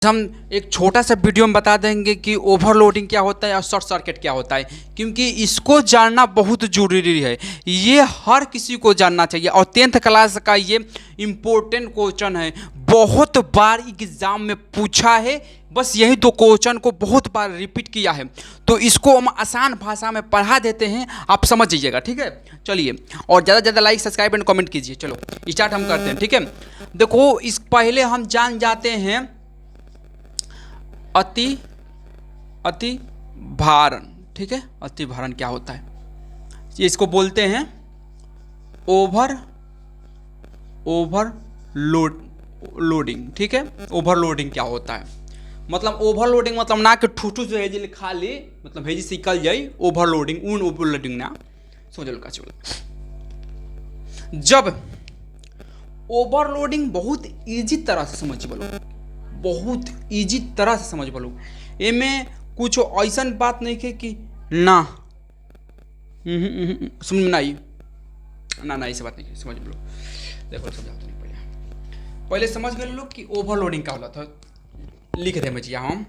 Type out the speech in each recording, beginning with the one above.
हम एक छोटा सा वीडियो में बता देंगे कि ओवरलोडिंग क्या होता है और शॉर्ट सर्किट क्या होता है, क्योंकि इसको जानना बहुत ज़रूरी है। ये हर किसी को जानना चाहिए और 10th क्लास का ये इम्पोर्टेंट क्वेश्चन है, बहुत बार एग्जाम में पूछा है। बस यही दो क्वेश्चन को बहुत बार रिपीट किया है, तो इसको हम आसान भाषा में पढ़ा देते हैं, आप समझ जाइएगा। ठीक है, चलिए, और ज़्यादा से ज़्यादा लाइक सब्सक्राइब एंड कमेंट कीजिए। चलो स्टार्ट हम करते हैं। ठीक है, देखो इस पहले हम जान जाते हैं अति भारण। ठीक है, अति भारण क्या होता है, इसको बोलते हैं ओवरलोडिंग। ठीक है, ओवरलोडिंग क्या होता है, मतलब ओवरलोडिंग मतलब ना कि ठूठू से हेजी खा ले, मतलब हेजी से निकल जाए, ओवरलोडिंग उन ओवरलोडिंग ना समझ लो का। जब ओवरलोडिंग बहुत इजी तरह से समझ बोलो, बहुत इजी तरह से समझ बोलो, एमें कुछ ऐसा बात नहीं है कि ना समझ में नहीं ना ऐसी बात नहीं है, समझ लो। देखो समझाते नहीं, पहले समझ गए लोग कि ओवरलोडिंग क्या होता था। लिख दे मुझे हम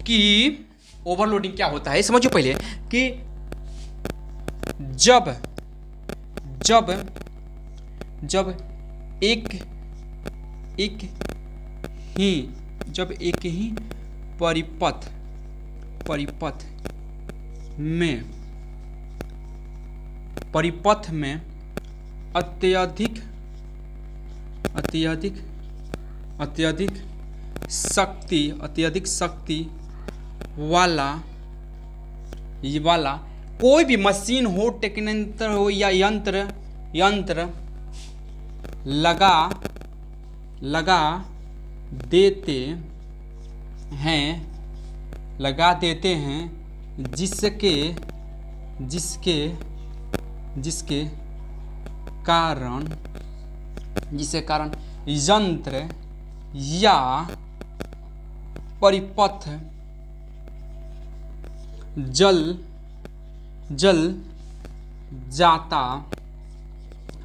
कि ओवरलोडिंग क्या होता है, समझो पहले कि जब जब जब एक ही परिपथ में अत्यधिक शक्ति वाला कोई भी मशीन हो, टेक्निक हो या यंत्र लगा देते हैं जिसके कारण यंत्र या परिपथ जल जाता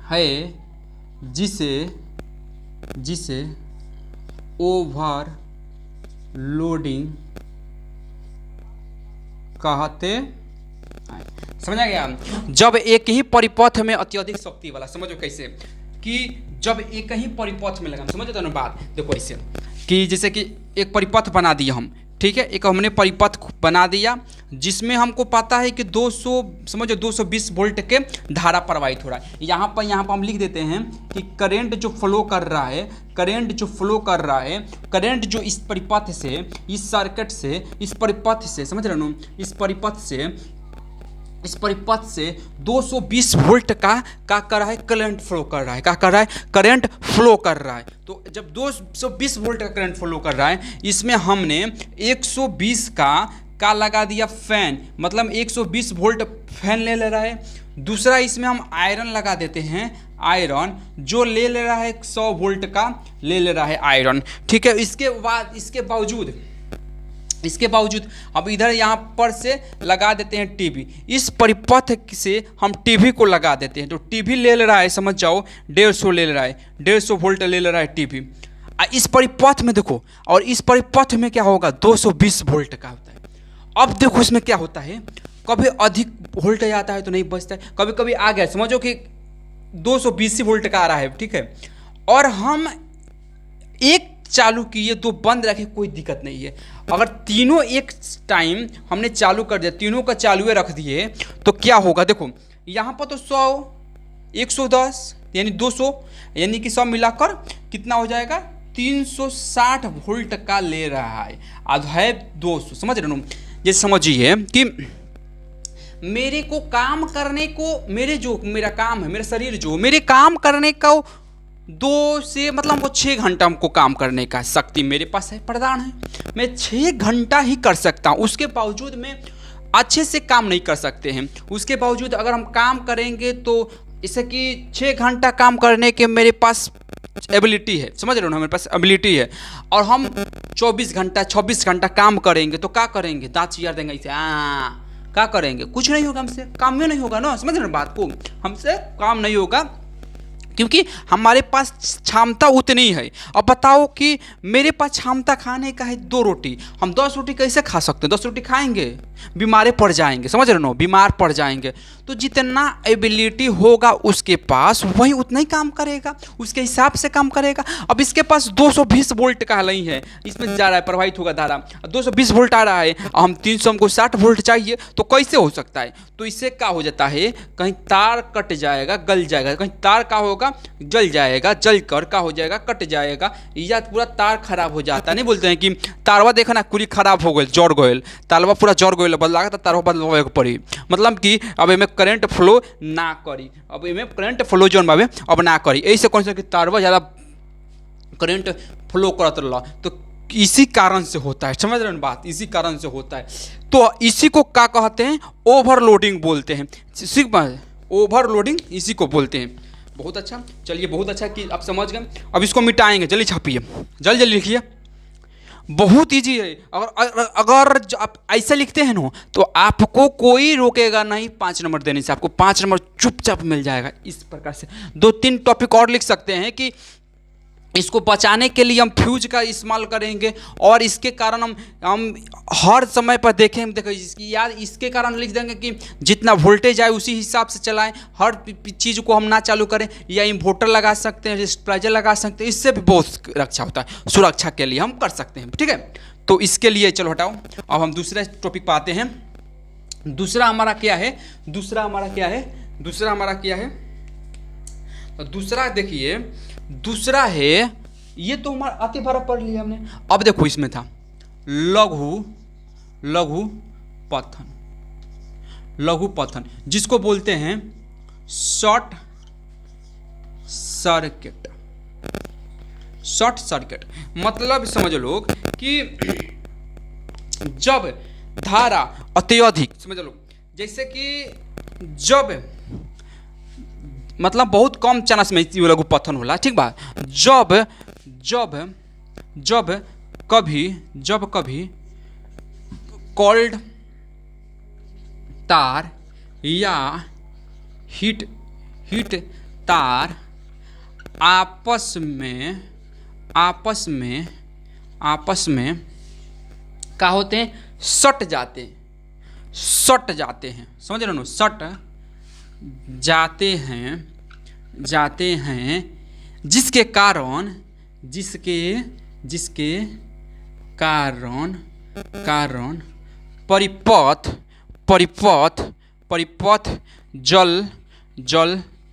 है, जिसे ओवरलोडिंग कहते हैं। समझा गया। जब एक ही परिपथ में अत्यधिक शक्ति वाला, समझो कैसे कि जब एक ही परिपथ में लगा, समझो ना बात। देखो ऐसे कि जैसे कि एक परिपथ बना दिया हम, ठीक है, एक हमने परिपथ बना दिया जिसमें हमको पता है कि 220 वोल्ट के धारा प्रवाहित हो रहा है। यहाँ पर हम लिख देते हैं कि करंट जो फ्लो कर रहा है, करंट जो इस परिपथ से, इस सर्किट से, इस परिपथ से, समझ रहे हो, इस परिपथ से 220 वोल्ट का कर रहा है, करंट फ्लो कर रहा है। क्या कर रहा है? करंट फ्लो कर रहा है। तो जब 220 वोल्ट का करंट फ्लो कर रहा है, इसमें हमने 120 का लगा दिया फैन, मतलब 120 वोल्ट फैन ले रहा है। दूसरा इसमें हम आयरन लगा देते हैं, आयरन जो ले रहा है 100 वोल्ट का ले रहा है आयरन। ठीक है, इसके बावजूद अब इधर यहाँ पर से लगा देते हैं टीवी। इस परिपथ से हम टीवी को लगा देते हैं, तो टीवी ले रहा है, समझ जाओ 150 ले रहा है, 150 वोल्ट ले रहा है टीवी। इस परिपथ में देखो, और इस परिपथ में क्या होगा, 220 वोल्ट का होता है। अब देखो इसमें क्या होता है, कभी अधिक वोल्टेज आता है तो नहीं बचता है, कभी कभी आ गया, समझो कि 220 वोल्ट का आ रहा है। ठीक है, और हम एक चालू किए, दो बंद रखे, कोई दिक्कत नहीं है। अगर तीनों एक टाइम हमने चालू कर दिया, तीनों का चालू रख दिए, तो क्या होगा, देखो यहाँ पर तो 100, 110 यानी 200, यानी कि सब मिलाकर कितना हो जाएगा, 360 वोल्ट का ले रहा है। अब है 200, समझ रहे हो। जैसे समझिए कि मेरे को काम करने को, मेरा काम है, मेरा शरीर जो मेरे काम करने का 2 से मतलब वो 6 घंटा हमको काम करने का शक्ति मेरे पास है, प्रदान है। मैं 6 घंटा ही कर सकता हूँ, उसके बावजूद में अच्छे से काम नहीं कर सकते हैं। उसके बावजूद अगर हम काम करेंगे तो जैसे कि 6 घंटा काम करने के मेरे पास एबिलिटी है, समझ रहे हो ना, मेरे पास एबिलिटी है, और हम 24 घंटा 26 घंटा काम करेंगे तो क्या करेंगे, दांत चियार देंगे ऐसे, क्या करेंगे, कुछ नहीं होगा, हमसे काम में नहीं होगा ना, समझ रहे बात को, हमसे काम नहीं होगा। क्योंकि हमारे पास क्षमता उतनी है। अब बताओ कि मेरे पास क्षमता खाने का है 2 रोटी, हम 10 रोटी कैसे खा सकते हैं? 10 रोटी खाएंगे बीमारे पड़ जाएंगे, समझ रहे हो, बीमार पड़ जाएंगे। तो जितना एबिलिटी होगा उसके पास वही उतना ही काम करेगा, उसके हिसाब से काम करेगा। अब इसके पास 220 वोल्ट का नहीं है, इसमें जा रहा है प्रवाहित होगा धारा, 220 वोल्ट आ रहा है, हम 300 हमको 60 वोल्ट चाहिए, तो कैसे हो सकता है? तो इससे क्या हो जाता है, कहीं तार कट जाएगा, गल जाएगा, कहीं तार का होगा जल जाएगा, जल कर का हो जाएगा, कट जाएगा, या पूरा तार खराब हो जाता है। नहीं बोलते हैं कि तारवा देखा ना पूरी खराब हो गई, जड़ गयल, तारवा पूरा जड़ गयल, बदला तो तारवा बदलवावे के पड़ी। मतलब कि अब इमें करंट फ्लो ना करी, अब इमें करंट फ्लो जोन बावे अब ना करी, ऐसे कौन सा कि तारवा ज़्यादा करंट फ्लो करत रहा, तो इसी कारण से होता है, समझ रहे हैं बात, इसी कारण से होता है। तो इसी को क्या कहते हैं? ओवरलोडिंग बोलते हैं, ओवरलोडिंग इसी को बोलते हैं। बहुत अच्छा, चलिए बहुत अच्छा कि आप समझ गए। अब इसको मिटाएंगे, जल्दी छापिए, जल्दी जल्दी लिखिए, बहुत ईजी है। अगर आप ऐसा लिखते हैं ना तो आपको कोई रोकेगा नहीं 5 नंबर देने से, आपको 5 नंबर चुपचाप मिल जाएगा। इस प्रकार से 2-3 टॉपिक और लिख सकते हैं कि इसको बचाने के लिए हम फ्यूज का इस्तेमाल करेंगे, और इसके कारण हम हर समय पर देखें, देखो इसकी याद, इसके कारण लिख देंगे कि जितना वोल्टेज आए उसी हिसाब से चलाएं, हर चीज़ को हम ना चालू करें, या इन्वर्टर लगा सकते हैं, स्टेबलाइजर लगा सकते हैं, इससे भी बहुत रक्षा होता है, सुरक्षा के लिए हम कर सकते हैं, ठीक है। तो इसके लिए चलो हटाओ, अब हम दूसरे टॉपिक पर आते हैं। दूसरा हमारा क्या है? दूसरा हमारा क्या है? तो दूसरा देखिए, दूसरा है, ये तो हमारा अति भारा पढ़ लिया हमने। अब देखो इसमें था लघु पतन, जिसको बोलते हैं शॉर्ट सर्किट। मतलब समझ लो कि जब धारा अत्यधिक, समझ लो जैसे कि जब मतलब बहुत कम चांस में लघु पतन होला, ठीक बा। जब कभी कोल्ड तार या हीट तार आपस में क्या होते हैं? सट जाते हैं, समझ रहे हो? सट जाते हैं, जिसके कारण परिपथ जल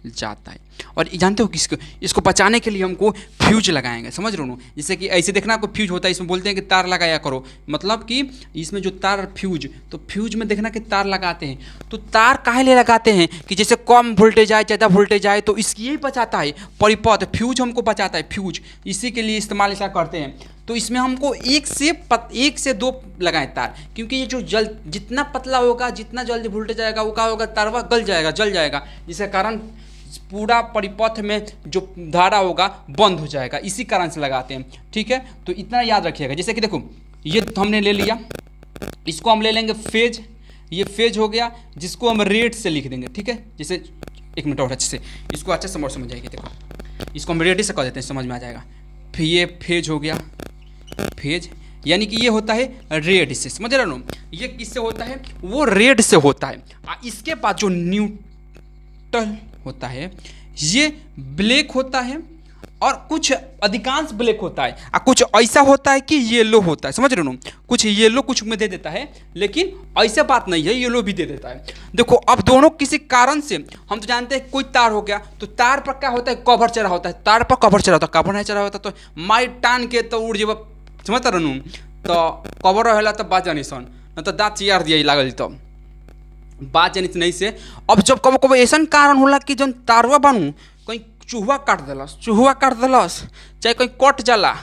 जाता है। और जानते हो किसको? इसको बचाने के लिए हमको फ्यूज लगाएंगे, समझ रहे हो? जैसे कि ऐसे देखना आपको फ्यूज होता है, इसमें बोलते हैं कि तार लगाया करो, मतलब कि इसमें जो तार फ्यूज, तो फ्यूज में देखना कि तार लगाते हैं, तो तार काहे लिए लगाते हैं कि जैसे कम वोल्टेज आए, ज़्यादा वोल्टेज आए, तो इसकी यही बचाता है, परिपथ फ्यूज हमको बचाता है, फ्यूज इसी के लिए इस्तेमाल ऐसा करते हैं। तो इसमें हमको 1 से 2 लगाएं तार, क्योंकि ये जो जितना पतला होगा, जितना जल्दी वोल्टेज आएगा, वो क्या होगा? तारवा गल जाएगा, जल जाएगा, जिसके कारण पूरा परिपथ में जो धारा होगा बंद हो जाएगा, इसी कारण से लगाते हैं, ठीक है। तो इतना याद रखिएगा। जैसे कि देखो ये हमने ले लिया, इसको हम ले लेंगे फेज, ये फेज हो गया, जिसको हम रेट से लिख देंगे, ठीक है। जैसे 1 मिनट और अच्छे से इसको अच्छे समझ जाएगी, देखो इसको हम रेट से कर देते हैं, समझ में आ जाएगा। फिर ये फेज हो गया, फेज यानी कि ये होता है रेड से, समझ रहे हो? ये किससे होता है? वो रेड से होता है। इसके बाद जो न्यूट्रल होता है ये ब्लैक होता है, और कुछ अधिकांश ब्लैक होता है, और कुछ ऐसा होता है कि येलो होता है, समझ रहे हो? कुछ येलो कुछ में दे देता है, लेकिन ऐसा बात नहीं है, येलो भी दे देता है। देखो अब दोनों किसी कारण से, हम तो जानते हैं कोई तार हो गया, तो तार पर क्या होता है? कवर चढ़ा होता है, तार पर कवर चढ़ा होता है, कवर नहीं चढ़ा होता तो माई टान के तो उड़ जेब, समझता रहूँ? तो कवर रहेला तो बात जानी सन, न तो दाँत चियार दिया लागल, तो बात जानी नहीं से। अब जब कबो कबो ऐसा कारण होला कि जब तारवा बनू कहीं चूहा काट दिलस, चाहे कहीं कट जाला,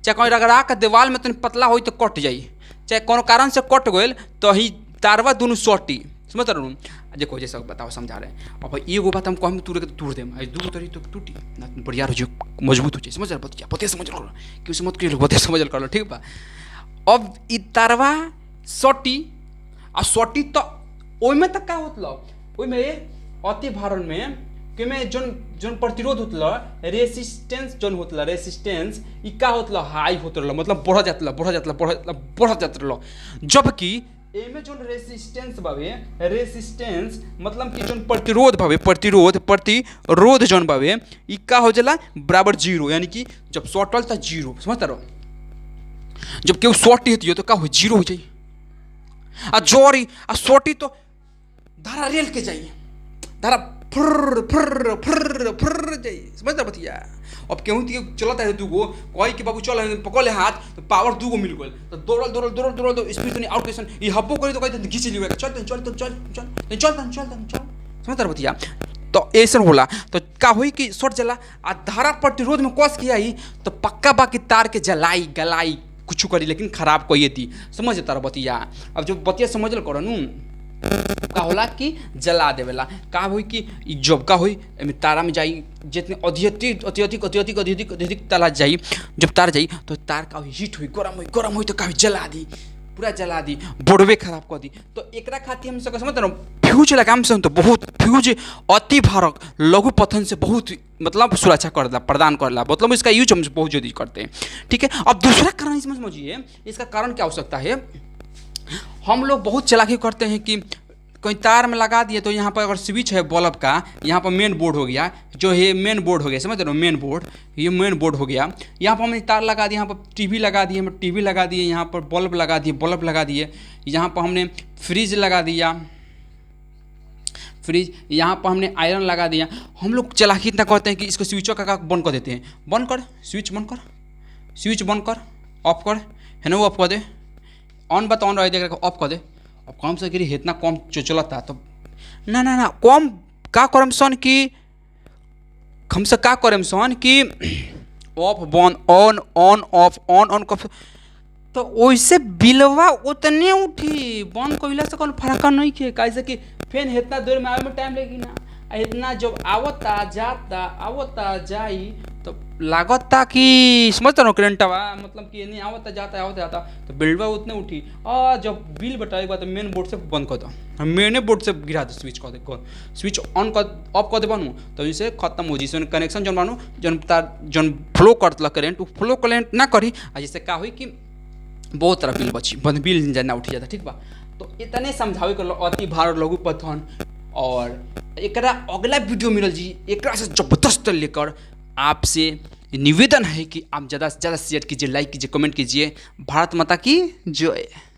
चाहे कहीं रगड़ा के दीवार में तनी पतला हो तो कट जाई, चाहे कोनो कारण से कट गए, तो ही तारवा दोनों सटी, समझ रहा? देखो जैसा बताओ, समझा रहे हैं। अब एगो बात हम कहम तूर देम, दूर तरी तो टूटी ना, बढ़िया हो, मजबूत हो जाए, समझ रहा? बते समझ लो, क्यों से मत करिए, बते समझ कर लो, ठीक बा। अब ई तारवा सटी, आ सटी तो ओइमे तक का मतलब, ओइमे अति भारण में में जोन प्रतिरोध होतला रेसिस्टेंस जोन होतला रेसिस्टेंस ई का होतला हाई होतला मतलब बढ़ जातला जबकि एमे जोन रेसिस्टेंस बावे रेसिस्टेंस मतलब कि जोन प्रतिरोध बावे प्रतिरोध जोन बावे ई का हो जाला बराबर 0 यानी कि जब शॉर्टल था 0 समझता रहो जब केहू शॉर्टी होती है तो का हो 0 हो जाई आ जोरी आ शॉर्टी तो धारा रेल के जाइए धारा फुर फुर फुर फुर जाइए समझता बतिया अब केहू चलता है दूगो कोई कि बाबू चल पकड़ ले हाथ तो पावर दूगो मिल गल तो दौड़ल स्पीड तो आउट क्वेश्चन ये हब्बो करे तो कहते घिच लियो चल समझता बतिया तो ऐसा होला तो का हुई कि शॉर्ट जला आ धारा प्रतिरोध में कस किया ही तो पक्का बाकी तार के जलाई गलाई कुछ करी लेकिन खराब कोई थी समझ तारा बतिया अब जो बतिया समझ ल करो का होला कि जला देवेला का हुई कि जब का हुई तारा में जाई जितने अत्यधिक ताला जाई जब तार जाई तो तार का हीट हुई गरम हुई तो का जला दी पूरा जला दी बोर्डवे खराब कर दी तो एकरा खातिर हम सब समझ रहे फ्यूज लगाम से तो बहुत फ्यूज अति भारक लघु पथन से बहुत मतलब सुरक्षा करला प्रदान करला मतलब इसका यूज हम बहुत जल्दी करते हैं ठीक है। अब दूसरा कारण इसमें समझिए इसका कारण क्या हो सकता है हम लोग बहुत चालाकी करते हैं कि कोई तार में लगा दिए तो यहाँ पर अगर स्विच है बल्ब का यहाँ पर मेन बोर्ड हो गया जो है मेन बोर्ड हो गया समझ रहे हो मेन बोर्ड ये मेन बोर्ड हो गया यहाँ पर हमने तार लगा दिया यहाँ पर टीवी लगा दिए हम टीवी लगा दिए यहाँ पर बल्ब लगा दिए यहाँ पर हमने फ्रिज लगा दिया फ्रिज यहाँ पर हमने आयरन लगा दिया हम लोग चालाकी इतना करते हैं कि इसको स्विचों का बंद कर देते हैं बंद कर स्विच बंद कर ऑफ कर है ना वो ऑफ कर दे ऑन बता ऑन रहे देख ऑफ कर दे अब कम से गिरी इतना कम जो चलता तो ना कम का करम सन कि हमसे का करम सन कि ऑफ बंद ऑन ऑफ तो वैसे बिलवा उतने उठी बंद कइला से कौन फर्क नहीं है कैसे कि फैन इतना देर में आवे में टाइम लगी ना इतना जब आवता जाई तो लागता कि समझता ना करेंटवा मतलब कि नहीं आवता जाता तो बिलवा उतने उठी और जब बिल बताएगा तो मेन बोर्ड से बंद कर दो मेन बोर्ड से गिरा दो स्विच कर दे स्विच ऑन कर ऑफ कर दे बनू तो इसे खत्म हो जिससे कनेक्शन जन बनू जन flow Kartala current flow current ना करी जैसे का हुई कि बहुत तरह बिल बची बिल जना उठी जाता ठीक बा तो इतने समझावे कर अति भार लघु पथन और एकरा अगला वीडियो मिलल जी एकरा से जबरदस्त लेकर आपसे निवेदन है कि आप ज़्यादा से ज़्यादा शेयर कीजिए लाइक कीजिए कमेंट कीजिए। भारत माता की जय।